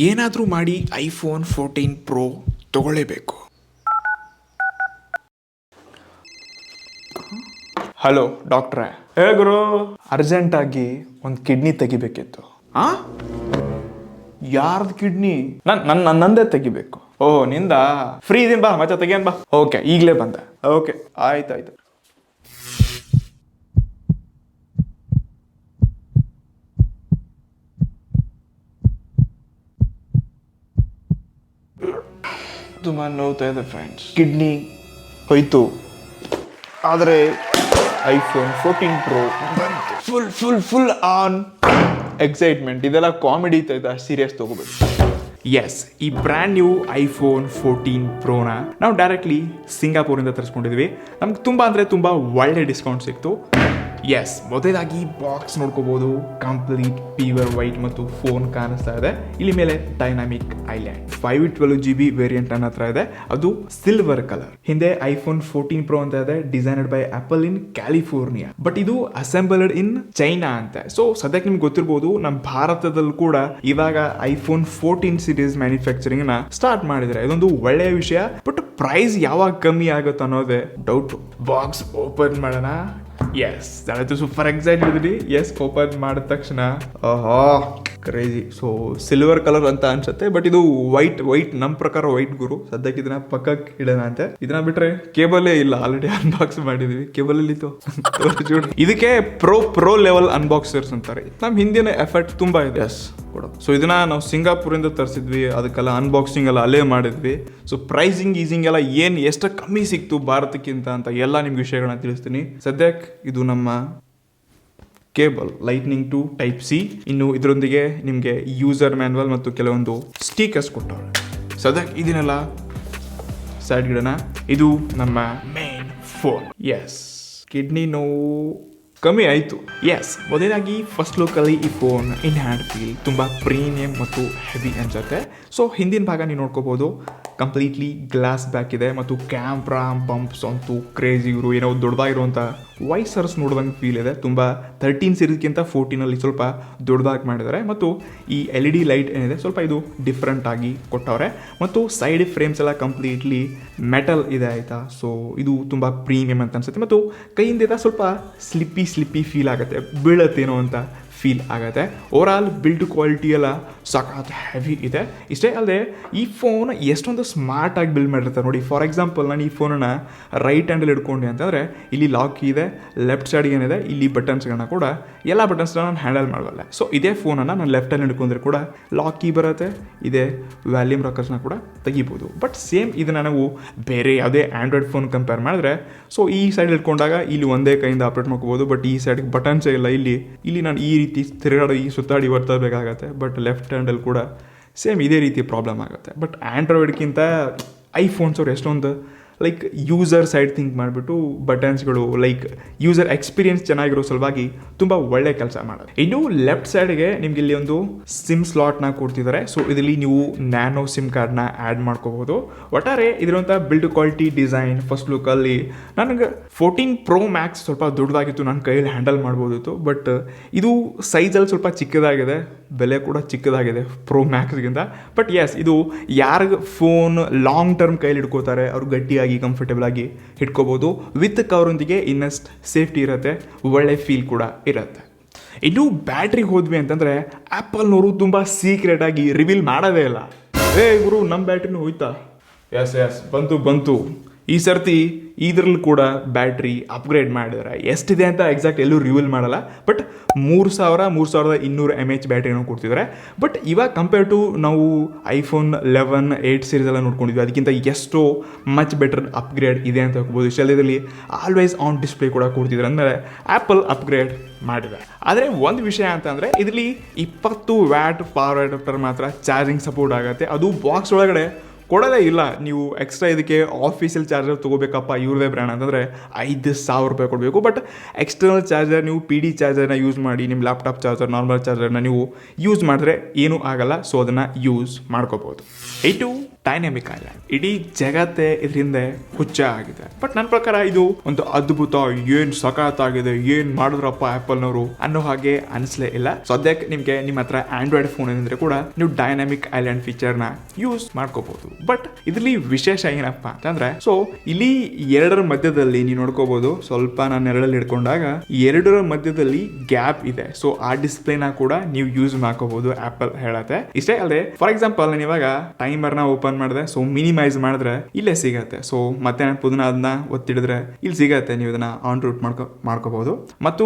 ಏನಾದರೂ ಮಾಡಿ iPhone 14 pro ತಗೊಳ್ಳೇಬೇಕು. Hello ಡಾಕ್ಟ್ರೇ. ಗುರು, ಅರ್ಜೆಂಟಾಗಿ ಒಂದು ಕಿಡ್ನಿ ತೆಗಿಬೇಕಿತ್ತು. ಯಾರ್ದು ಕಿಡ್ನಿ? ನಂದೇ ತೆಗಿಬೇಕು. ಓಹ್, ನಿಂದ? ಫ್ರೀ ಇದೀನಿ, ಬಾ ಮತ್ತೆ ತೆಗಿಯನ್ ಬಾ. ಓಕೆ, ಈಗಲೇ ಬಂದೆ. ಓಕೆ, ಆಯ್ತಾಯ್ತು. ತುಂಬ ನೋವ್ತಾ ಇದೆ ಫ್ರೆಂಡ್ಸ್. ಕಿಡ್ನಿ ಹೋಯ್ತು, ಆದರೆ ಐಫೋನ್ 14 ಪ್ರೋ ಬಂತು. Full full full on excitement. ಇದೆಲ್ಲ ಕಾಮಿಡಿ ಇತ್ತು, ಸೀರಿಯಸ್ ತಗೋಬೇಕು. ಎಸ್, ಈ ಬ್ರ್ಯಾಂಡ್ ನ್ಯೂ ಐಫೋನ್ 14 ಪ್ರೋನ ನಾವು ಡೈರೆಕ್ಟ್ಲಿ ಸಿಂಗಾಪುರಿಂದ ತರಿಸ್ಕೊಂಡಿದ್ವಿ. ನಮ್ಗೆ ತುಂಬ ಅಂದರೆ ತುಂಬ ಒಳ್ಳೆ ಡಿಸ್ಕೌಂಟ್ ಸಿಕ್ತು. ಎಸ್, ಮೊದಲಾಗಿ ಬಾಕ್ಸ್ ನೋಡ್ಕೋಬಹುದು. ಕಂಪ್ಲೀಟ್ ಪ್ಯೂರ್ ವೈಟ್ ಮತ್ತು ಫೋನ್ ಕಾಣಿಸ್ತಾ ಇದೆ. ಇಲ್ಲಿ ಮೇಲೆ ಡೈನಾಮಿಕ್ ಐಲ್ಯಾಂಡ್ 512GB ವೇರಿಯಂಟ್ ನನ್ನ ಹತ್ರ ಇದೆ. ಅದು ಸಿಲ್ವರ್ ಕಲರ್. ಹಿಂದೆ ಐಫೋನ್ 14 ಪ್ರೋ ಅಂತ ಇದೆ, designed by apple in California. But ಇದು ಅಸೆಂಬಲ್ಡ್ ಇನ್ ಚೈನಾ ಅಂತ. ಸೊ ಸದ್ಯಕ್ಕೆ ನಿಮ್ಗೆ ಗೊತ್ತಿರ್ಬೋದು, ನಮ್ಮ ಭಾರತದಲ್ಲೂ ಕೂಡ ಇವಾಗ ಐಫೋನ್ 14 ಸೀರೀಸ್ ಮ್ಯಾನುಫ್ಯಾಕ್ಚರಿಂಗ್ ನ ಸ್ಟಾರ್ಟ್ ಮಾಡಿದ್ರೆ. ಇದೊಂದು ಒಳ್ಳೆಯ ವಿಷಯ. ಬಟ್ ಪ್ರೈಸ್ ಯಾವಾಗ ಕಮ್ಮಿ ಆಗುತ್ತೆ ಅನ್ನೋದೇ ಡೌಟ್. ಬಾಕ್ಸ್ ಓಪನ್ ಮಾಡೋಣ. ಎಸ್, ನಾನಂತೂ ಸೂಪರ್ ಎಕ್ಸೈಟೆಡ್ ಇದ್ದೀನಿ. ಎಸ್, ಓಪನ್ ಮಾಡಿದ ತಕ್ಷಣ ಕ್ರೇಜಿ. ಸೊ ಸಿಲ್ವರ್ ಕಲರ್ ಅಂತ ಅನ್ಸುತ್ತೆ, ಬಟ್ ಇದು ವೈಟ್ ನಮ್ಮ ಪ್ರಕಾರ ವೈಟ್ ಗುರು. ಸದ್ಯಕ್ಕೆ ಇದನ್ನ ಪಕ್ಕಕ್ಕೆ ಇಡೋಣ ಅಂತೆ. ಇದನ್ನ ಬಿಟ್ರೆ ಕೇಬಲೇ ಇಲ್ಲ, ಆಲ್ರೆಡಿ ಅನ್ಬಾಕ್ಸ್ ಮಾಡಿದೀವಿ. ಕೇಬಲ್ ಅಲ್ಲಿ ಇದಕ್ಕೆ ಪ್ರೋ ಲೆವೆಲ್ ಅನ್ಬಾಕ್ಸರ್ಸ್ ಅಂತಾರೆ. ನಮ್ ಹಿಂದಿನ ಎಫರ್ಟ್ ತುಂಬಾ ಇದೆ. ಎಸ್ ಕೂಡ. ಸೊ ಇದನ್ನ ನಾವು ಸಿಂಗಾಪುರಿಂದ ತರಿಸಿದ್ವಿ, ಅದಕ್ಕೆಲ್ಲ ಅನ್ಬಾಕ್ಸಿಂಗ್ ಎಲ್ಲ ಅಲ್ಲೇ ಮಾಡಿದ್ವಿ. ಸೊ ಪ್ರೈಸಿಂಗ್ ಎಲ್ಲ ಎಷ್ಟು ಕಮ್ಮಿ ಸಿಕ್ತು ಭಾರತಕ್ಕಿಂತ ಅಂತ ಎಲ್ಲ ನಿಮ್ಗೆ ವಿಷಯಗಳನ್ನ ತಿಳಿಸ್ತೀನಿ. ಸದ್ಯಕ್ಕೆ ಇದು ನಮ್ಮ cable, lightning to type C. ಇನ್ನು ಇದರೊಂದಿಗೆ ನಿಮಗೆ ಯೂಸರ್ ಮ್ಯಾನ್ಯಲ್ ಮತ್ತು ಕೆಲವೊಂದು ಸ್ಟಿಕರ್ಸ್ ಕೊಟ್ಟವ್ರೆ. ಸದ್ಯಕ್ಕೆ ಇದನ್ನೆಲ್ಲ ಸೈಡ್ ಗಿಡನ. ಇದು ನಮ್ಮ ಮೇನ್ ಫೋನ್. ಎಸ್, ಕಿಡ್ನಿ ನೋವು ಕಮ್ಮಿ ಆಯಿತು. ಎಸ್, ಮೊದಲಾಗಿ ಫಸ್ಟ್ ಲುಕ್ಕಲ್ಲಿ ಈ ಫೋನ್ ಇನ್ ಹ್ಯಾಂಡ್ ಫೀಲ್ ತುಂಬ ಪ್ರೀಮಿಯಂ ಮತ್ತು ಹೆವಿ ಅನ್ಸುತ್ತೆ. ಸೊ ಹಿಂದಿನ ಭಾಗ ನೀವು ನೋಡ್ಕೋಬಹುದು, ಕಂಪ್ಲೀಟ್ಲಿ ಗ್ಲಾಸ್ ಬ್ಯಾಕ್ ಇದೆ ಮತ್ತು ಕ್ಯಾಮ್ರಾ ಬಂಪ್ಸ್ ಅಂತೂ ಕ್ರೇಜಿ. ಇವರು ಏನೋ ದೊಡ್ಡದಾಗಿರುವಂಥ ವೈಸರ್ಸ್ ನೋಡಿದಂಗೆ ಫೀಲ್ ಇದೆ. ತುಂಬ 13 ಸೀರೀಸ್ಗಿಂತ 14 ಸ್ವಲ್ಪ ದೊಡ್ಡದಾಗಿ ಮಾಡಿದ್ದಾರೆ. ಮತ್ತು ಈ LED ಲೈಟ್ ಏನಿದೆ ಸ್ವಲ್ಪ ಇದು ಡಿಫ್ರೆಂಟ್ ಆಗಿ ಕೊಟ್ಟವ್ರೆ. ಮತ್ತು ಸೈಡ್ ಫ್ರೇಮ್ಸ್ ಎಲ್ಲ ಕಂಪ್ಲೀಟ್ಲಿ ಮೆಟಲ್ ಇದೆ, ಆಯಿತಾ. ಸೊ ಇದು ತುಂಬ ಪ್ರೀಮಿಯಂ ಅಂತ ಅನ್ಸುತ್ತೆ. ಮತ್ತು ಕೈಯಿಂದ ಸ್ವಲ್ಪ ಸ್ಲಿಪ್ಪಿ ಫೀಲ್ ಆಗುತ್ತೆ, ಬೀಳತ್ತೇನೋ ಅಂತ ಫೀಲ್ ಆಗುತ್ತೆ. ಓವರ್ ಆಲ್ ಬಿಲ್ಡ್ ಕ್ವಾಲಿಟಿ ಎಲ್ಲ ಸಖತ್ ಹೆವಿ ಇದೆ. ಇಷ್ಟೇ ಅಲ್ಲದೆ ಈ ಫೋನ್ ಎಷ್ಟೊಂದು ಸ್ಮಾರ್ಟಾಗಿ ಬಿಲ್ಡ್ ಮಾಡಿರ್ತಾರೆ ನೋಡಿ. ಫಾರ್ ಎಕ್ಸಾಂಪಲ್, ನಾನು ಈ ಫೋನನ್ನು ರೈಟ್ ಹ್ಯಾಂಡಲ್ಲಿ ಹಿಡ್ಕೊಂಡೆ ಅಂತಂದರೆ ಇಲ್ಲಿ ಲಾಕ್ ಇದೆ, ಲೆಫ್ಟ್ ಸೈಡ್ ಏನಿದೆ ಇಲ್ಲಿ ಬಟನ್ಸ್ಗಳನ್ನ ಕೂಡ ಎಲ್ಲ ಬಟನ್ಸ್ನ ನಾನು ಹ್ಯಾಂಡಲ್ ಮಾಡಬಲ್ಲ. ಸೊ ಇದೇ ಫೋನನ್ನು ನಾನು ಲೆಫ್ಟ್ ಹ್ಯಾಂಡ್ ಹಿಡ್ಕೊಂಡ್ರೆ ಕೂಡ ಲಾಕ್ ಕೀ ಬರುತ್ತೆ, ಇದೇ ವ್ಯಾಲ್ಯೂಮ್ ರಾಕರ್ಸ್ನ ಕೂಡ ತೆಗಿಬೋದು. ಬಟ್ ಸೇಮ್ ಇದನ್ನು ನಾವು ಬೇರೆ ಯಾವುದೇ ಆ್ಯಂಡ್ರಾಯ್ಡ್ ಫೋನ್ ಕಂಪೇರ್ ಮಾಡಿದ್ರೆ, ಸೊ ಈ ಸೈಡ್ ಹಿಡ್ಕೊಂಡಾಗ ಇಲ್ಲಿ ಒಂದೇ ಕೈಯಿಂದ ಆಪ್ರೇಟ್ ಮಾಡ್ಕೋಬೋದು. ಬಟ್ ಈ ಸೈಡ್ಗೆ ಬಟನ್ಸೇ ಇಲ್ಲ. ಇಲ್ಲಿ ನಾನು ಈ ರೀತಿ ತಿರುಗಾಡೋ ಸುತ್ತಾಡಿ ಬರ್ತಬೇಕಾಗತ್ತೆ. ಬಟ್ ಲೆಫ್ಟ್ ಹ್ಯಾಂಡಲ್ಲಿ ಕೂಡ ಸೇಮ್ ಇದೇ ರೀತಿ ಪ್ರಾಬ್ಲಮ್ ಆಗುತ್ತೆ. ಬಟ್ ಆ್ಯಂಡ್ರಾಯ್ಡ್ಗಿಂತ ಐಫೋನ್ಸ್ ಅವ್ರು ಎಷ್ಟೊಂದು ಲೈಕ್ ಯೂಸರ್ ಸೈಡ್ ಥಿಂಕ್ ಮಾಡಿಬಿಟ್ಟು ಬಟನ್ಸ್ಗಳು ಲೈಕ್ ಯೂಸರ್ ಎಕ್ಸ್ಪೀರಿಯನ್ಸ್ ಚೆನ್ನಾಗಿರೋ ಸಲುವಾಗಿ ತುಂಬ ಒಳ್ಳೆ ಕೆಲಸ ಮಾಡೋದು. ಇನ್ನು ಲೆಫ್ಟ್ ಸೈಡ್ಗೆ ನಿಮ್ಗೆ ಇಲ್ಲಿ ಒಂದು ಸಿಮ್ ಸ್ಲಾಟ್ನ ಕೊಡ್ತಿದ್ದಾರೆ. ಸೊ ಇದರಲ್ಲಿ ನೀವು ನ್ಯಾನೋ ಸಿಮ್ ಕಾರ್ಡ್ನ ಆ್ಯಡ್ ಮಾಡ್ಕೋಬೋದು. ಒಟ್ಟಾರೆ ಇದರಂಥ ಬಿಲ್ಡ್ ಕ್ವಾಲಿಟಿ, ಡಿಸೈನ್, ಫಸ್ಟ್ ಲುಕ್ಕಲ್ಲಿ ನನಗೆ 14 ಪ್ರೋ ಮ್ಯಾಕ್ಸ್ ಸ್ವಲ್ಪ ದೊಡ್ಡದಾಗಿತ್ತು, ನನ್ನ ಕೈಯಲ್ಲಿ ಹ್ಯಾಂಡಲ್ ಮಾಡ್ಬೋದಿತ್ತು. ಬಟ್ ಇದು ಸೈಜಲ್ಲಿ ಸ್ವಲ್ಪ ಚಿಕ್ಕದಾಗಿದೆ, ಬೆಲೆ ಕೂಡ ಚಿಕ್ಕದಾಗಿದೆ ಪ್ರೋ ಮ್ಯಾಕ್ಸ್ಗಿಂತ. ಬಟ್ ಎಸ್, ಇದು ಯಾರಿಗೆ ಫೋನ್ ಲಾಂಗ್ ಟರ್ಮ್ ಕೈಲಿ ಹಿಡ್ಕೋತಾರೆ ಅವರು ಗಟ್ಟಿಯಾಗಿ ಕಂಫರ್ಟೇಬಲ್ ಆಗಿ ಇಟ್ಕೋಬಹುದು. ವಿತ್ ಕವರೊಂದಿಗೆ ಇನ್ನಷ್ಟು ಸೇಫ್ಟಿ ಇರುತ್ತೆ, ಒಳ್ಳೆ ಫೀಲ್ ಕೂಡ ಇರುತ್ತೆ. ಇನ್ನು ಬ್ಯಾಟ್ರಿಗೆ ಹೋದ್ವಿ ಅಂತಂದರೆ ಆ್ಯಪಲ್ನವರು ತುಂಬ ಸೀಕ್ರೆಟ್ ಆಗಿ ರಿವೀಲ್ ಮಾಡೋದೇ ಇಲ್ಲ. ಗುರು, ನಮ್ಮ ಬ್ಯಾಟ್ರಿನೂ ಹೋಯ್ತಾ? ಎಸ್ ಬಂತು. ಈ ಸರ್ತಿ ಇದರಲ್ಲಿ ಕೂಡ ಬ್ಯಾಟ್ರಿ ಅಪ್ಗ್ರೇಡ್ ಮಾಡಿದ್ದಾರೆ. ಎಷ್ಟಿದೆ ಅಂತ ಎಕ್ಸಾಕ್ಟ್ ಎಲ್ಲೂ ರಿವೀಲ್ ಮಾಡಲ್ಲ. ಬಟ್ 3200 mAh ಬ್ಯಾಟ್ರಿನೂ ಕೊಡ್ತಿದ್ದಾರೆ. ಬಟ್ ಇವಾಗ ಕಂಪೇರ್ ಟು ನಾವು ಐಫೋನ್ 11, 8 ಸೀರೀಸ್ ಎಲ್ಲ ನೋಡ್ಕೊಂಡಿದ್ವಿ, ಅದಕ್ಕಿಂತ ಎಷ್ಟೋ ಮಚ್ ಬೆಟರ್ ಅಪ್ಗ್ರೇಡ್ ಇದೆ ಅಂತ ಹೋಗ್ಬೋದು. ಇಷ್ಟೆಲ್ಲ ಇದರಲ್ಲಿ ಆಲ್ವೇಸ್ ಆನ್ ಡಿಸ್ಪ್ಲೇ ಕೂಡ ಕೊಡ್ತಿದ್ದಾರೆ, ಅಂದರೆ ಆ್ಯಪಲ್ ಅಪ್ಗ್ರೇಡ್ ಮಾಡಿದೆ. ಆದರೆ ಒಂದು ವಿಷಯ ಅಂತಂದರೆ ಇದರಲ್ಲಿ 20 ವ್ಯಾಟ್ ಪವರ್ ಅಡಾಪ್ಟರ್ ಮಾತ್ರ ಚಾರ್ಜಿಂಗ್ ಸಪೋರ್ಟ್ ಆಗುತ್ತೆ. ಅದು ಬಾಕ್ಸ್ ಒಳಗಡೆ ಕೊಡೋದೇ ಇಲ್ಲ. ನೀವು ಎಕ್ಸ್ಟ್ರಾ ಇದಕ್ಕೆ ಆಫೀಸಿಯಲ್ ಚಾರ್ಜರ್ ತೊಗೋಬೇಕಪ್ಪ ಇವ್ರದೇ ಬ್ರ್ಯಾಂಡ್ ಅಂತಂದರೆ 5,000 ರೂಪಾಯಿ ಕೊಡಬೇಕು. ಬಟ್ ಎಕ್ಸ್ಟರ್ನಲ್ ಚಾರ್ಜರ್ ನೀವು PD ಚಾರ್ಜರ್ನ ಯೂಸ್ ಮಾಡಿ, ನಿಮ್ಮ ಲ್ಯಾಪ್ಟಾಪ್ ಚಾರ್ಜರ್, ನಾರ್ಮಲ್ ಚಾರ್ಜರ್ನ ನೀವು ಯೂಸ್ ಮಾಡಿದ್ರೆ ಏನೂ ಆಗಲ್ಲ. ಸೊ ಅದನ್ನು ಯೂಸ್ ಮಾಡ್ಕೋಬೋದು. Dynamic island. ಇಡೀ ಜಗತ್ತೇ ಇದರಿಂದ ಹುಚ್ಚ ಆಗಿದೆ. ಬಟ್ ನನ್ನ ಪ್ರಕಾರ ಇದು ಒಂದು ಅದ್ಭುತ, ಏನ್ ಸಖತ್ತಾಗಿದೆ, ಏನ್ ಮಾಡಿದ್ರಪ್ಪ ಆಪಲ್ ನವರು ಅನ್ನೋ ಹಾಗೆ ಅನಿಸ್ಲೇ ಇಲ್ಲ. ಸದ್ಯಕ್ಕೆ ನಿಮ್ಗೆ ನಿಮ್ಮ ಹತ್ರ ಆಂಡ್ರಾಯ್ಡ್ ಫೋನ್ ಏನಿದ್ರೆ ಕೂಡ ನೀವು ಡೈನಾಮಿಕ್ ಐಲ್ಯಾಂಡ್ ಫೀಚರ್ ನ ಯೂಸ್ ಮಾಡ್ಕೋಬಹುದು. ಬಟ್ ಇದರಲ್ಲಿ ವಿಶೇಷ ಏನಪ್ಪಾ ಅಂತಂದ್ರೆ, ಸೊ ಇಲ್ಲಿ ಎರಡರ ಮಧ್ಯದಲ್ಲಿ ನೀವು ನೋಡ್ಕೋಬಹುದು, ಸ್ವಲ್ಪ ನಾನು ನೆರಳಲ್ಲಿ ಹಿಡ್ಕೊಂಡಾಗ ಎರಡರ ಮಧ್ಯದಲ್ಲಿ ಗ್ಯಾಪ್ ಇದೆ. ಸೊ ಆ ಡಿಸ್ಪ್ಲೇನ ಕೂಡ ನೀವು ಯೂಸ್ ಮಾಡ್ಕೋಬಹುದು ಆಪಲ್ ಹೇಳತ್ತೆ. ಇಷ್ಟೇ ಅಲ್ಲದೆ ಫಾರ್ ಎಕ್ಸಾಂಪಲ್ ನಾನು ಇವಾಗ ಟೈಮರ್ ನ ಓಪನ್ ಮಾಡಿದೆ, ಸೊ ಮಿನಿಮೈಸ್ ಮಾಡಿದ್ರೆ ಇಲ್ಲೇ ಸಿಗತ್ತೆ. ಸೊ ಮತ್ತೆ ನಾನು ಪುನಃ ಅದನ್ನ ಒತ್ತಿಡಿದ್ರೆ ಇಲ್ಲಿ ಸಿಗತ್ತೆ, ನೀವು ಇದನ್ನ ಆನ್ ರೂಟ್ ಮಾಡ್ಕೋಬಹುದು. ಮತ್ತು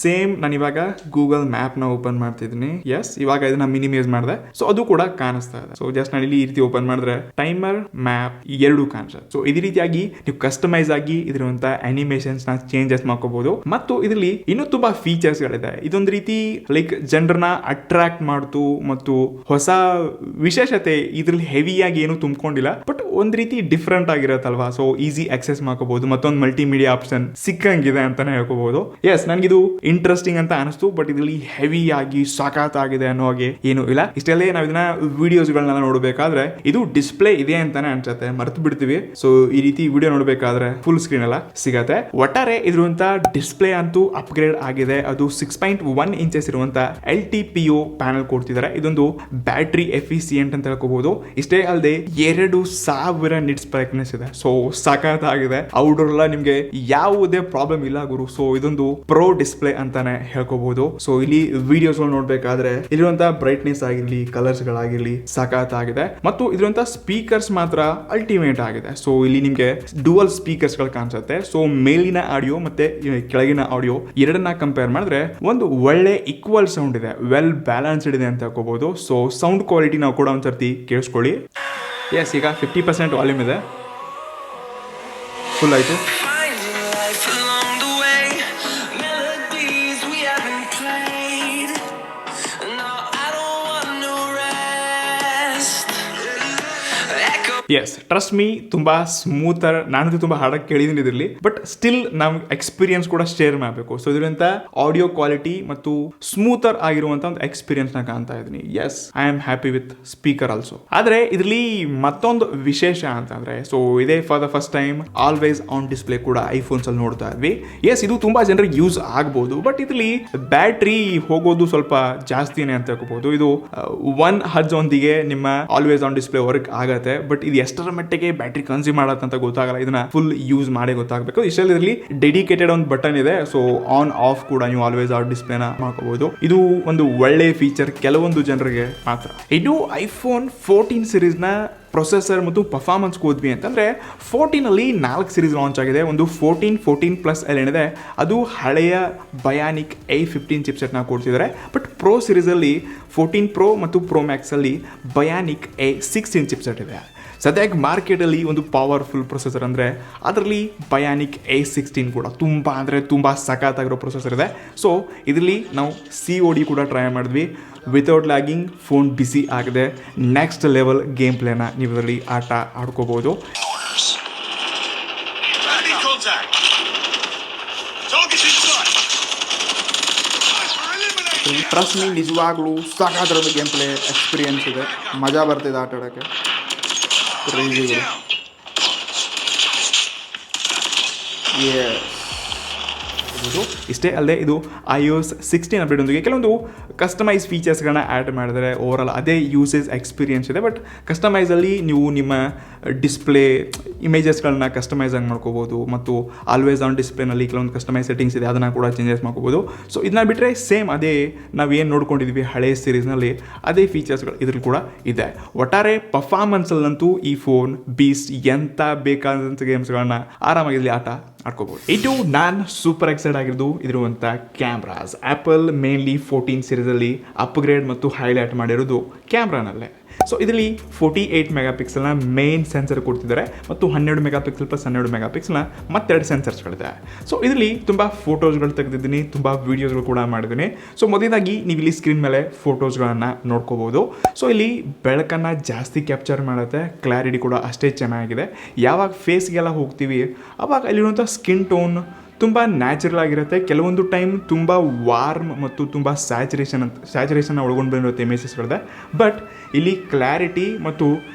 ಸೇಮ್ ನಾನು ಇವಾಗ ಗೂಗಲ್ ಮ್ಯಾಪ್ ನ ಓಪನ್ ಮಾಡ್ತಿದ್ದೀನಿ. ಎಸ್, ಇವಾಗ ಇದನ್ನ ಮಿನಿಮೈಸ್ ಮಾಡಿದೆ, ಸೊ ಅದು ಕೂಡ ಕಾಣಿಸ್ತಾ ಇದೆ. ಸೊ ಜಸ್ಟ್ ನಾನು ಇಲ್ಲಿ ಈ ರೀತಿ ಓಪನ್ ಮಾಡಿದ್ರೆ ಟೈಮರ್, ಮ್ಯಾಪ್ ಎರಡು ಕಾಣಿಸುತ್ತೆ. ಸೊ ಇದೇ ರೀತಿಯಾಗಿ ನೀವು ಕಸ್ಟಮೈಸ್ ಆಗಿ ಇದಿರುವಂತ ಅನಿಮೇಷನ್ಸ್ ನ ಚೇಂಜಸ್ ಮಾಡ್ಕೋಬಹುದು. ಮತ್ತು ಇದರಲ್ಲಿ ಇನ್ನೂ ತುಂಬಾ ಫೀಚರ್ಸ್ ಗಳಿದೆ. ಇದೊಂದು ರೀತಿ ಲೈಕ್ ಜನರನ್ನ ಅಟ್ರಾಕ್ಟ್ ಮಾಡ್ತು ಮತ್ತು ಹೊಸ ವಿಶೇಷತೆ ಇದ್ರಲ್ಲಿ ಹೆವಿಯಾಗಿ ಏನು ತುಂಬಿಕೊಂಡಿಲ್ಲ, ಬಟ್ ಒಂದ್ ರೀತಿ ಡಿಫ್ರೆಂಟ್ ಆಗಿರತ್ತಲ್ವಾ. ಸೊ ಈಸಿ ಆಕ್ಸೆಸ್ ಮಾಡ್ಕೋಬಹುದು. ಮತ್ತೊಂದು ಮಲ್ಟಿಮೀಡಿಯಾ ಆಪ್ಷನ್ ಸಿಕ್ಕಂಗಿದೆ ಅಂತಾನೆ ಹೇಳ್ಕೋಬಹುದು. ಎಸ್, ನನಗಿದು ಇಂಟ್ರೆಸ್ಟಿಂಗ್ ಅಂತ ಅನಿಸ್ತು, ಬಟ್ ಇದರಲ್ಲಿ ಹೆವಿ ಆಗಿ ಸಖತ್ ಆಗಿದೆ ಅನ್ನೋ ಹಾಗೆ ಏನು ಇಲ್ಲ. ಇಷ್ಟೆಲ್ಲೇ ನಾವು ಇದನ್ನ ವಿಡಿಯೋಸ್ ಗಳನ್ನ ನೋಡಬೇಕಾದ್ರೆ ಇದು ಡಿಸ್ಪ್ಲೇ ಇದೆ ಅಂತಾನೆ ಅನ್ಸುತ್ತೆ, ಮರ್ತು ಬಿಡ್ತೀವಿ. ಸೊ ಈ ರೀತಿ ವಿಡಿಯೋ ನೋಡಬೇಕಾದ್ರೆ ಫುಲ್ ಸ್ಕ್ರೀನ್ ಎಲ್ಲ ಸಿಗತ್ತೆ. ಒಟ್ಟಾರೆ ಇದ್ರಂತ ಡಿಸ್ಪ್ಲೇ ಅಂತೂ ಅಪ್ಗ್ರೇಡ್ ಆಗಿದೆ. ಅದು 6.1 ಇಂಚಸ್ ಇರುವಂತ LTPO ಪ್ಯಾನಲ್ ಕೊಡ್ತಿದ್ದಾರೆ. ಇದೊಂದು ಬ್ಯಾಟ್ರಿ ಎಫಿಸಿಯೆಂಟ್ ಅಂತ ಹೇಳ್ಕೋಬಹುದು. ಇಷ್ಟೇ ಅಲ್ಲದೆ 2000 ನಿಟ್ಸ್ ಬ್ರೈಟ್ನೆಸ್ ಇದೆ. ಸೊ ಸಖತ್ ಆಗಿದೆ. ಔಟ್ಡೋರ್ ಎಲ್ಲ ನಿಮ್ಗೆ ಯಾವುದೇ ಪ್ರಾಬ್ಲಮ್ ಇಲ್ಲ ಗುರು. ಸೊ ಇದೊಂದು ಪ್ರೋ ಡಿಸ್ಪ್ಲೇ ಅಂತಾನೆ ಹೇಳ್ಕೋಬಹುದು. ಸೊ ಇಲ್ಲಿ ವಿಡಿಯೋಸ್ ನೋಡ್ಬೇಕಾದ್ರೆ ಇಲ್ಲಿರುವಂತ ಬ್ರೈಟ್ನೆಸ್ ಆಗಿರ್ಲಿ, ಕಲರ್ಸ್ ಗಳಾಗಿರ್ಲಿ ಸಖತ್ ಆಗಿದೆ. ಮತ್ತು ಇದ್ರಂತ ಸ್ಪೀಕರ್ಸ್ ಮಾತ್ರ ಅಲ್ಟಿಮೇಟ್ ಆಗಿದೆ. ಸೊ ಇಲ್ಲಿ ನಿಮ್ಗೆ ಡುವಲ್ ಸ್ಪೀಕರ್ಸ್ ಗಳು ಕಾಣಿಸುತ್ತೆ. ಸೊ ಮೇಲಿನ ಆಡಿಯೋ ಮತ್ತೆ ಕೆಳಗಿನ ಆಡಿಯೋ ಎರಡನ್ನ ಕಂಪೇರ್ ಮಾಡಿದ್ರೆ ಒಂದು ಒಳ್ಳೆ ಈಕ್ವಲ್ ಸೌಂಡ್ ಇದೆ, ವೆಲ್ ಬ್ಯಾಲೆನ್ಸ್ಡ್ ಇದೆ ಅಂತ ಹೇಳ್ಕೋಬಹುದು. ಸೊ ಸೌಂಡ್ ಕ್ವಾಲಿಟಿ ನಾವು ಕೂಡ ಒಂದ್ಸರ್ತಿ ಕೇಳಿಸ್ಕೊಳ್ಳಿ. ಎಸ್, ಈಗ 50% ವಾಲ್ಯೂಮ್ ಇದೆ, ಫುಲ್ ಆಯ್ತು. ಎಸ್, ಟ್ರಸ್ಟ್ ಮೀ, ತುಂಬಾ ಸ್ಮೂತರ್. ನಾನು ತುಂಬಾ ಹಾಡಕ್ಕೆ ಕೇಳಿದ್ದೀನಿ ಇದರಲ್ಲಿ, ಬಟ್ ಸ್ಟಿಲ್ ನಾವು ಎಕ್ಸ್ಪೀರಿಯನ್ಸ್ ಕೂಡ ಶೇರ್ ಮಾಡಬೇಕು. ಸೊ ಇದರಿಂದ ಆಡಿಯೋ ಕ್ವಾಲಿಟಿ ಮತ್ತು ಸ್ಮೂತರ್ ಆಗಿರುವಂತ ಒಂದು ಎಕ್ಸ್ಪೀರಿಯನ್ಸ್ ನ ಕಾಣ್ತಾ ಇದ್ದೀನಿ. Yes, I am happy with speaker also. ಆದ್ರೆ ಇದರಲ್ಲಿ ಮತ್ತೊಂದು ವಿಶೇಷ ಅಂತಂದ್ರೆ, ಸೊ ಇದೇ for the first time always on display ಕೂಡ ಐಫೋನ್ಸ್ ಅಲ್ಲಿ ನೋಡ್ತಾ ಇದ್ವಿ. ಎಸ್, ಇದು ತುಂಬಾ ಜನರಿಗೆ ಯೂಸ್ ಆಗ್ಬಹುದು, ಬಟ್ ಇದರಲ್ಲಿ ಬ್ಯಾಟ್ರಿ ಹೋಗೋದು ಸ್ವಲ್ಪ ಜಾಸ್ತಿನೇ ಅಂತ ಹೇಳ್ಕೋಬಹುದು. ಇದು 1 ಹರ್ಜ್ ಒಂದಿಗೆ ನಿಮ್ಮ ಆಲ್ವೇಸ್ ಆನ್ ಡಿಸ್ಪ್ಲೇ ವರ್ಕ್ ಆಗತ್ತೆ, ಬಟ್ ಇದು ಎಷ್ಟರ ಮಟ್ಟಿಗೆ ಬ್ಯಾಟ್ರಿ ಕನ್ಸ್ಯೂಮ್ ಮಾಡತ್ತೆ ಅಂತ ಗೊತ್ತಾಗಲ್ಲ. ಇದನ್ನ ಫುಲ್ ಯೂಸ್ ಮಾಡೇ ಗೊತ್ತಾಗಬೇಕು. ಇಷ್ಟರಲ್ಲಿ ಡೆಡಿಕೇಟೆಡ್ ಒಂದು ಬಟನ್ ಇದೆ. ಸೊ ಆನ್ ಆಫ್ ಕೂಡ ನೀವು ಆಲ್ವೇಸ್ ಆನ್ ಡಿಸ್ಪ್ಲೇನ ಮಾಡ್ಕೋಬಹುದು. ಇದು ಒಂದು ಒಳ್ಳೆ ಫೀಚರ್ ಕೆಲವೊಂದು ಜನರಿಗೆ ಮಾತ್ರ. ಇನ್ನು ಐಫೋನ್ 14 ಸೀರೀಸ್ ನ ಪ್ರೊಸೆಸರ್ ಮತ್ತು ಪರ್ಫಾರ್ಮೆನ್ಸ್ ಹೋದ್ವಿ ಅಂತಂದ್ರೆ 14 ಅಲ್ಲಿ 4 ಸೀರೀಸ್ ಲಾಂಚ್ ಆಗಿದೆ. ಒಂದು 14 ಪ್ಲಸ್ ಅಲ್ಲಿ ಏನಿದೆ ಅದು ಹಳೆಯ ಬಯಾನಿಕ್ A15 ಚಿಪ್ಸೆಟ್ ನ ಕೊಡ್ತಿದ್ದಾರೆ. ಬಟ್ ಪ್ರೋ ಸೀರೀಸ್ ಅಲ್ಲಿ 14 ಪ್ರೋ ಮತ್ತು ಪ್ರೋ ಮ್ಯಾಕ್ಸ್ ಅಲ್ಲಿ ಬಯಾನಿಕ್ A16 ಚಿಪ್ಸೆಟ್ ಇದೆ. ಸದ್ಯಕ್ಕೆ ಮಾರ್ಕೆಟಲ್ಲಿ ಒಂದು ಪವರ್ಫುಲ್ ಪ್ರೊಸೆಸರ್ ಅಂದರೆ ಅದರಲ್ಲಿ ಬಯಾನಿಕ್ A16 ಕೂಡ ತುಂಬ ಸಖತ್ತಾಗಿರೋ ಪ್ರೊಸೆಸರ್ ಇದೆ. ಸೊ ಇದರಲ್ಲಿ ನಾವು COD ಕೂಡ ಟ್ರೈ ಮಾಡಿದ್ವಿ. ವಿತೌಟ್ ಲ್ಯಾಗಿಂಗ್ ಫೋನ್ ಬಿಸಿ ಆಗಿದೆ. ನೆಕ್ಸ್ಟ್ ಲೆವೆಲ್ ಗೇಮ್ ಪ್ಲೇನ ನೀವು ಇದರಲ್ಲಿ ಆಟ ಆಡ್ಕೋಬಹುದು. ಟ್ರಸ್ಟ್ ಮೀ, ನಿಜವಾಗ್ಲೂ ಸಖತ್ತಾಗಿರೋ ಗೇಮ್ ಪ್ಲೇ ಎಕ್ಸ್ಪೀರಿಯನ್ಸ್ ಇದೆ. ಮಜಾ ಬರ್ತಿದೆ ಆಟ ಆಡೋಕ್ಕೆ. ಇಷ್ಟೇ ಅಲ್ಲದೆ ಇದು iOS 16 ಅಪ್ಡೇಟ್ ಒಂದಿಗೆ ಕೆಲವೊಂದು ಕಸ್ಟಮೈಸ್ ಫೀಚರ್ಸ್ಗಳನ್ನ ಆ್ಯಡ್ ಮಾಡಿದರೆ ಓವರ್ ಆಲ್ ಅದೇ ಯೂಸೇಜ್ ಎಕ್ಸ್ಪೀರಿಯನ್ಸ್ ಇದೆ. ಬಟ್ ಕಸ್ಟಮೈಸಲ್ಲಿ ನೀವು ನಿಮ್ಮ ಡಿಸ್ಪ್ಲೇ ಇಮೇಜಸ್ಗಳನ್ನ ಕಸ್ಟಮೈಸ್ ಆಗಿ ಮಾಡ್ಕೋಬೋದು. ಮತ್ತು ಆಲ್ವೇಸ್ ಆನ್ ಡಿಸ್ಪ್ಲೇನಲ್ಲಿ ಕೆಲವೊಂದು ಕಸ್ಟಮೈಸ್ ಸೆಟ್ಟಿಂಗ್ಸ್ ಇದೆ, ಅದನ್ನು ಕೂಡ ಚೇಂಜಸ್ ಮಾಡ್ಕೋಬೋದು. ಸೊ ಇದನ್ನ ಬಿಟ್ಟರೆ ಸೇಮ್ ಅದೇ ನಾವೇನು ನೋಡ್ಕೊಂಡಿದ್ವಿ ಹಳೆ ಸೀರೀಸ್ನಲ್ಲಿ ಅದೇ ಫೀಚರ್ಸ್ಗಳು ಇದ್ರಲ್ಲಿ ಕೂಡ ಇದೆ. ಒಟ್ಟಾರೆ ಪರ್ಫಾರ್ಮೆನ್ಸಲ್ಲಂತೂ ಈ ಫೋನ್ ಬೀಸ್ಟ್, ಎಂಥ ಬೇಕಾದಂಥ ಗೇಮ್ಸ್ಗಳನ್ನ ಆರಾಮಾಗಿ ಆಟ ಆಡ್ಕೋಬೋದು. ಇದು ನಾನು ಸೂಪರ್ ಎಕ್ಸೈಟ್ ಆಗಿರೋದು ಇದಿರುವಂಥ ಕ್ಯಾಮ್ರಾಸ್. ಆ್ಯಪಲ್ ಮೇನ್ಲಿ 14 ಸೀರೀಸಲ್ಲಿ ಅಪ್ಗ್ರೇಡ್ ಮತ್ತು ಹೈಲೈಟ್ ಮಾಡಿರೋದು ಕ್ಯಾಮ್ರಾನಲ್ಲೇ. ಸೊ ಇದರಲ್ಲಿ 48 ಮೆಗಾ ಪಿಕ್ಸೆಲ್ನ ಮೇನ್ ಸೆನ್ಸರ್ ಕೊಡ್ತಿದ್ದಾರೆ ಮತ್ತು 12 ಮೆಗಾ ಪಿಕ್ಸೆಲ್ ಪ್ಲಸ್ 12 ಮೆಗಾ ಪಿಕ್ಸೆಲ್ನ ಮತ್ತೆರಡು ಸೆನ್ಸರ್ಸ್ಗಳಿದೆ. ಸೊ ಇದರಲ್ಲಿ ತುಂಬ ಫೋಟೋಸ್ಗಳು ತೆಗೆದಿದ್ದೀನಿ, ತುಂಬ ವೀಡಿಯೋಸ್ಗಳು ಕೂಡ ಮಾಡಿದ್ದೀನಿ. ಸೊ ಮೊದಲಾಗಿ ನೀವು ಇಲ್ಲಿ ಸ್ಕ್ರೀನ್ ಮೇಲೆ ಫೋಟೋಸ್ಗಳನ್ನು ನೋಡ್ಕೋಬೋದು. ಸೊ ಇಲ್ಲಿ ಬೆಳಕನ್ನು ಜಾಸ್ತಿ ಕ್ಯಾಪ್ಚರ್ ಮಾಡುತ್ತೆ, ಕ್ಲಾರಿಟಿ ಕೂಡ ಅಷ್ಟೇ ಚೆನ್ನಾಗಿದೆ. ಯಾವಾಗ ಫೇಸ್ಗೆಲ್ಲ ಹೋಗ್ತೀವಿ ಆವಾಗ ಇಲ್ಲಿರುವಂಥ ಸ್ಕಿನ್ ಟೋನ್ ತುಂಬ ನ್ಯಾಚುರಲ್ ಆಗಿರುತ್ತೆ. ಕೆಲವೊಂದು ಟೈಮ್ ತುಂಬ ವಾರ್ಮ್ ಮತ್ತು ತುಂಬ ಸ್ಯಾಚುರೇಷನ್ ಒಳಗೊಂಡು ಬಂದಿರುತ್ತೆ ಇಮೇಜಸ್ಗಳಿದೆ. ಬಟ್ ಇಲ್ಲಿ ಕ್ಲಾರಿಟಿ ಮತ್ತು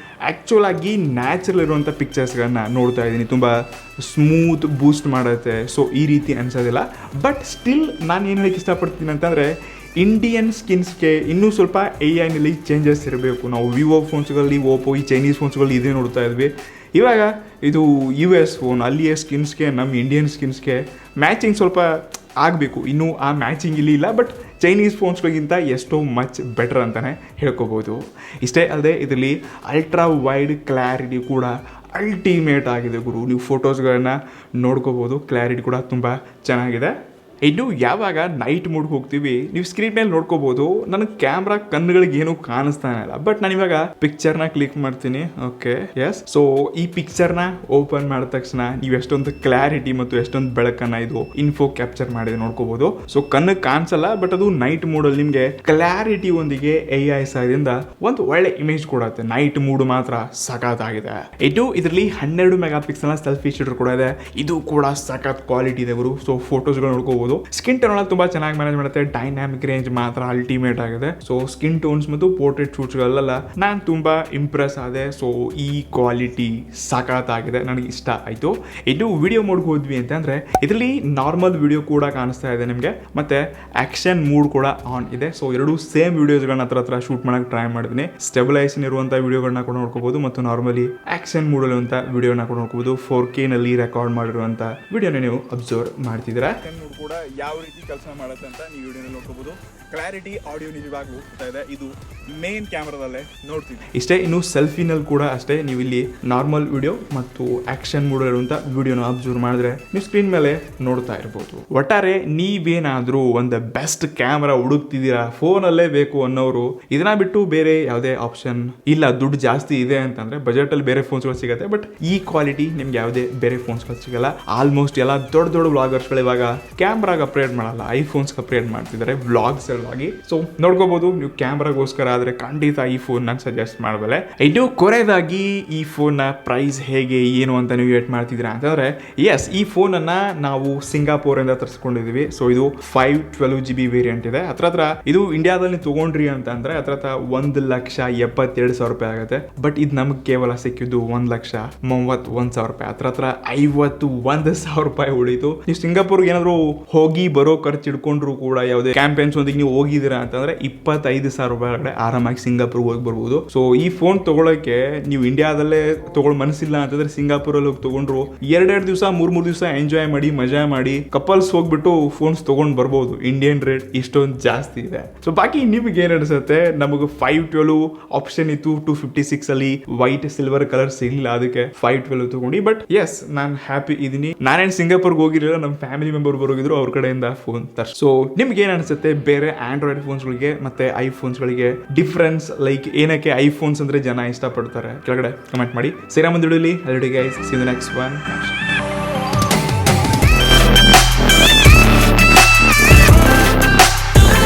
ಆ್ಯಕ್ಚುಲ್ ಆಗಿ ನ್ಯಾಚುರಲ್ ಇರುವಂಥ ಪಿಕ್ಚರ್ಸ್ಗಳನ್ನ ನೋಡ್ತಾ ಇದ್ದೀನಿ, ತುಂಬ ಸ್ಮೂತ್ ಬೂಸ್ಟ್ ಮಾಡುತ್ತೆ. ಸೊ ಈ ರೀತಿ ಅನ್ಸೋದಿಲ್ಲ. ಬಟ್ ಸ್ಟಿಲ್ ನಾನು ಏನು ಹೇಳಕ್ಕೆ ಇಷ್ಟಪಡ್ತೀನಿ ಅಂತಂದರೆ, ಇಂಡಿಯನ್ ಸ್ಕಿನ್ಸ್ಗೆ ಇನ್ನೂ ಸ್ವಲ್ಪ AI ಚೇಂಜಸ್ ಇರಬೇಕು. ನಾವು ವಿವೋ ಫೋನ್ಸ್ಗಳಲ್ಲಿ, ಓಪೋ, ಈ ಚೈನೀಸ್ ಫೋನ್ಸ್ಗಳಲ್ಲಿ ಇದೇ ನೋಡ್ತಾ ಇದ್ವಿ. ಇವಾಗ ಇದು US ಫೋನ್, ಅಲ್ಲಿಯ ಸ್ಕಿನ್ಸ್ಗೆ ನಮ್ಮ ಇಂಡಿಯನ್ ಸ್ಕಿನ್ಸ್ಗೆ ಮ್ಯಾಚಿಂಗ್ ಸ್ವಲ್ಪ ಆಗಬೇಕು. ಇನ್ನೂ ಆ ಮ್ಯಾಚಿಂಗ್ ಇಲ್ಲಿ ಇಲ್ಲ. ಬಟ್ ಚೈನೀಸ್ ಫೋನ್ಸ್ಗಳಿಗಿಂತ ಎಷ್ಟೋ ಮಚ್ ಬೆಟರ್ ಅಂತಲೇ ಹೇಳ್ಕೊಬೋದು. ಇಷ್ಟೇ ಅಲ್ಲದೆ ಇದರಲ್ಲಿ ಅಲ್ಟ್ರಾ ವೈಡ್ ಕ್ಲಾರಿಟಿ ಕೂಡ ಅಲ್ಟಿಮೇಟ್ ಆಗಿದೆ ಗುರು. ನೀವು ಫೋಟೋಸ್ಗಳನ್ನ ನೋಡ್ಕೋಬೋದು, ಕ್ಲಾರಿಟಿ ಕೂಡ ತುಂಬ ಚೆನ್ನಾಗಿದೆ. ಇನ್ನು ಯಾವಾಗ ನೈಟ್ ಮೂಡ್ಗೆ ಹೋಗ್ತೀವಿ, ನೀವು ಸ್ಕ್ರೀನ್ ಮೇಲೆ ನೋಡ್ಕೋಬೋದು, ನನಗೆ ಕ್ಯಾಮ್ರಾ ಕಣ್ಣುಗಳಿಗೆ ಏನೂ ಕಾಣಿಸ್ತಾನೆ ಇಲ್ಲ. ಬಟ್ ನಾನು ಇವಾಗ ಪಿಕ್ಚರ್ನ ಕ್ಲಿಕ್ ಮಾಡ್ತೀನಿ. Okay, yes. ಸೊ ಈ ಪಿಕ್ಚರ್ನ ಓಪನ್ ಮಾಡಿದ ತಕ್ಷಣ ನೀವು ಎಷ್ಟೊಂದು ಕ್ಲಾರಿಟಿ ಮತ್ತು ಎಷ್ಟೊಂದು ಬೆಳಕನ್ನು ಇದು ಇನ್ಫೋ ಕ್ಯಾಪ್ಚರ್ ಮಾಡಿದೆ ನೋಡ್ಕೋಬೋದು. ಸೊ ಕಣ್ಣಿಗೆ ಕಾಣಿಸಲ್ಲ, ಬಟ್ ಅದು ನೈಟ್ ಮೂಡಲ್ಲಿ ನಿಮಗೆ ಕ್ಲಾರಿಟಿ ಒಂದಿಗೆ AI ಸಹಾಯದಿಂದ ಒಂದು ಒಳ್ಳೆ ಇಮೇಜ್ ಕೊಡುತ್ತೆ. ನೈಟ್ ಮೂಡ್ ಮಾತ್ರ ಸಖತ್ತಾಗಿದೆ. ಇದು ಇದರಲ್ಲಿ 12 ಮೆಗಾ ಪಿಕ್ಸೆಲ್ನ ಸೆಲ್ಫಿ ಶೂಟರ್ ಕೂಡ ಇದೆ. ಇದು ಕೂಡ ಸಖತ್ ಕ್ವಾಲಿಟಿ ಇದೆ ಗುರು. ಸೊ ಫೋಟೋಸ್ಗಳು ನೋಡ್ಕೋಬೋದು. ಸ್ಕಿನ್ ಟೋನ್ ತುಂಬಾ ಚೆನ್ನಾಗಿ ಮ್ಯಾನೇಜ್ ಮಾಡುತ್ತೆ. ಡೈನಾಮಿಕ್ ರೇಂಜ್ ಮಾತ್ರ ಅಲ್ಟಿಮೇಟ್ ಆಗಿದೆ. ಸೊ ಸ್ಕಿನ್ ಟೋನ್ಸ್ ಮತ್ತು ಪೋರ್ಟ್ರೇಟ್ ಶೂಟ್ಸ್ಗಳೆಲ್ಲ ನಾನು ತುಂಬಾ ಇಂಪ್ರೆಸ್ ಆದೆ. ಸೊ ಈ ಕ್ವಾಲಿಟಿ ಸಖತ್ತಾಗಿದೆ, ನನಗೆ ಇಷ್ಟ ಆಯಿತು. ಇದು ವಿಡಿಯೋ ಮೋಡ್ಗೆ ಹೋದ್ವಿ ಅಂತಂದರೆ ಇದರಲ್ಲಿ ನಾರ್ಮಲ್ ವಿಡಿಯೋ ಕೂಡ ಕಾಣಿಸ್ತಾ ಇದೆ ನಿಮಗೆ, ಮತ್ತು ಆ್ಯಕ್ಷನ್ ಮೂಡ್ ಕೂಡ ಆನ್ ಇದೆ. ಸೊ ಎರಡೂ ಸೇಮ್ ವಿಡಿಯೋಸ್ಗಳನ್ನ ಹತ್ರ ಶೂಟ್ ಮಾಡೋಕ್ಕೆ ಟ್ರೈ ಮಾಡಿದ್ದೀನಿ. ಸ್ಟೆಬಿಲೈಸೇಷನ್ ಇರುವಂಥ ವಿಡಿಯೋಗಳನ್ನ ಕೂಡ ನೋಡ್ಕೋಬೋದು ಮತ್ತು ನಾರ್ಮಲಿ ಆ್ಯಕ್ಷನ್ ಮೂಡಲ್ಲಿರುವಂಥ ವಿಡಿಯೋನ ಕೂಡ ನೋಡ್ಕೋಬೋದು. 4K ರೆಕಾರ್ಡ್ ಮಾಡಿರುವಂಥ ವಿಡಿಯೋನ ನೀವು ಅಬ್ಸರ್ವ್ ಮಾಡ್ತಿದ್ದೀರಾ. ಕೂಡ ಯಾವ ರೀತಿ ಕೆಲಸ ಮಾಡುತ್ತೆ ಅಂತ ನೀವು ವಿಡಿಯೋನಲ್ಲಿ ನೋಡ್ಕೋಬಹುದು. ಕ್ಲಾರಿಟಿ ಆಡಿಯೋ ನಿಜವಾಗ್ಲೂ ಹೋಗ್ತಾ ಇದೆ. ಇದು ಮೇನ್ ಕ್ಯಾಮ್ರಾದಲ್ಲೇ ನೋಡ್ತೀವಿ. ಇಷ್ಟೇ. ಇನ್ನು ಸೆಲ್ಫಿನಲ್ಲಿ ಕೂಡ ಅಷ್ಟೇ, ನೀವು ಇಲ್ಲಿ ನಾರ್ಮಲ್ ವಿಡಿಯೋ ಮತ್ತು ಆಕ್ಷನ್ ಮೂಡ್ ಇರುವಂತ ವಿಡಿಯೋನ ಅಬ್ಸರ್ವ್ ಮಾಡಿದ್ರೆ ನೀವು ಸ್ಕ್ರೀನ್ ಮೇಲೆ ನೋಡ್ತಾ ಇರ್ಬೋದು. ಒಟ್ಟಾರೆ ನೀವೇನಾದ್ರೂ ಒಂದು ಬೆಸ್ಟ್ ಕ್ಯಾಮ್ರಾ ಹುಡುಕ್ತಿದ್ದೀರಾ, ಫೋನಲ್ಲೇ ಬೇಕು ಅನ್ನೋರು, ಇದನ್ನ ಬಿಟ್ಟು ಬೇರೆ ಯಾವುದೇ ಆಪ್ಷನ್ ಇಲ್ಲ, ದುಡ್ಡು ಜಾಸ್ತಿ ಇದೆ ಅಂತಂದ್ರೆ ಬಜೆಟ್ ಅಲ್ಲಿ ಬೇರೆ ಫೋನ್ಸ್ಗಳು ಸಿಗುತ್ತೆ. ಬಟ್ ಈ ಕ್ವಾಲಿಟಿ ನಿಮ್ಗೆ ಯಾವುದೇ ಬೇರೆ ಫೋನ್ಸ್ಗಳು ಸಿಗಲ್ಲ. ಆಲ್ಮೋಸ್ಟ್ ಎಲ್ಲ ದೊಡ್ಡ ವ್ಲಾಗರ್ಸ್ಗಳು ಇವಾಗ ಕ್ಯಾಮ್ರಾಗ ಅಪ್ಗ್ರೇಡ್ ಮಾಡಲ್ಲ, ಐಫೋನ್ಸ್ಗೆ ಅಪ್ಗ್ರೇಡ್ ಮಾಡ್ತಿದ್ದಾರೆ ವ್ಲಾಗ್ಸ್ ಆಗಿ. ಸೊ ನೋಡ್ಕೋಬಹುದು. ನೀವು ಕ್ಯಾಮ್ರಾಗೋಸ್ಕರ ಆದ್ರೆ ಖಂಡಿತ ಈ ಫೋನ್ ನಾನು ಸಜೆಸ್ಟ್ ಮಾಡಬಲ್ಲೆ. ಇದು ಕೊನೆಯದಾಗಿ ಈ ಫೋನ್ ನ ಪ್ರೈಸ್ ಹೇಗೆ ಏನು ಅಂತ ನೀವು ವೇಟ್ ಮಾಡ್ತಿದ್ದೀರಾ ಅಂತಂದ್ರೆ, ಎಸ್, ಈ ಫೋನ್ ಅನ್ನ ನಾವು ಸಿಂಗಾಪುರ್ ಇಂದ ತರಿಸ್ಕೊಂಡಿದೀವಿ. ಸೊ ಇದು 512GB ವೇರಿಯಂಟ್ ಇದೆ. ಹತ್ರ ಇದು ಇಂಡಿಯಾದಲ್ಲಿ ತಗೊಂಡ್ರಿ ಅಂತಂದ್ರೆ ಹತ್ರ 1,72,000 ರೂಪಾಯಿ ಆಗುತ್ತೆ. ಬಟ್ ಇದು ನಮ್ಗೆ ಕೇವಲ ಸಿಕ್ಕಿದ್ದು 1,31,000 ರೂಪಾಯಿ. ಹತ್ರ 51,000 ರೂಪಾಯಿ ಉಳಿತು. ನೀವು ಸಿಂಗಾಪುರ್ಗೆ ಏನಾದ್ರು ಹೋಗಿ ಬರೋ ಖರ್ಚು ಇಟ್ಕೊಂಡ್ರು ಕೂಡ, ಯಾವುದೇ ಕ್ಯಾಂಪೇನ್ಸ್ ಒಂದಿಗೆ ನೀವು ಹೋಗಿದ್ದೀರಾ ಅಂತಂದ್ರೆ 25,000 ರೂಪಾಯಿ ಒಳಗಡೆ ಆರಾಮಾಗಿ ಸಿಂಗಾಪುರ್ಗೆ ಹೋಗಿ ಬರ್ಬೋದು. ಸೊ ಈ ಫೋನ್ ತಗೊಳಕ್ಕೆ ನೀವು ಇಂಡಿಯಾದಲ್ಲೇ ತಗೊಳ್ಳೋ ಮನಸ್ಸಿಲ್ಲ ಅಂತಂದ್ರೆ ಸಿಂಗಾಪುರಲ್ಲಿ ಹೋಗಿ ತಗೊಂಡ್ರು 2 ದಿವಸ 3 ದಿವಸ ಎಂಜಾಯ್ ಮಾಡಿ ಮಜಾ ಮಾಡಿ ಕಪಲ್ಸ್ ಹೋಗ್ಬಿಟ್ಟು ಫೋನ್ಸ್ ತಗೊಂಡ್ ಬರ್ಬೋದು. ಇಂಡಿಯನ್ ರೇಟ್ ಇಷ್ಟೊಂದು ಜಾಸ್ತಿ ಇದೆ. ಸೊ ಬಾಕಿ ನಿಮ್ಗೆ ಏನ್ ಅನ್ಸುತ್ತೆ? ನಮಗೆ 512 ಆಪ್ಷನ್ ಇತ್ತು, 256 ಅಲ್ಲಿ ವೈಟ್ ಸಿಲ್ವರ್ ಕಲರ್ ಸಿಗ್ಲಿಲ್ಲ, ಅದಕ್ಕೆ 512 ತಗೊಂಡು. ಬಟ್ ಎಸ್, ನಾನು ಹ್ಯಾಪಿ ಇದೀನಿ. ನಾನೇನು ಸಿಂಗಾಪುರ್ಗೆ ಹೋಗಿರಲಿಲ್ಲ, ನಮ್ಮ ಫ್ಯಾಮಿಲಿ ಮೆಂಬರ್ ಬರೋಗಿದ್ರು, ಅವ್ರ ಕಡೆಯಿಂದ ಫೋನ್ ತರ್ಸಿ. ಸೊ ನಿಮ್ಗೆ ಏನ್ ಅನ್ಸುತ್ತೆ ಬೇರೆ ಆಂಡ್ರಾಯ್ಡ್ ಫೋನ್ಸ್ಗಳಿಗೆ ಮತ್ತೆ ಐಫೋನ್ಸ್ಗಳಿಗೆ ಡಿಫ್ರೆನ್ಸ್? ಲೈಕ್ ಏನಕ್ಕೆ ಐಫೋನ್ಸ್ ಅಂದ್ರೆ ಜನ ಇಷ್ಟಪಡ್ತಾರೆ? ಕೆಳಗಡೆ ಕಮೆಂಟ್ ಮಾಡಿ. ಸೇರಾ ಮುಂದೆ ವಿಡಿಯೋಲಿ. ಅಲ್ಲಿಗೆ guys, see you next one.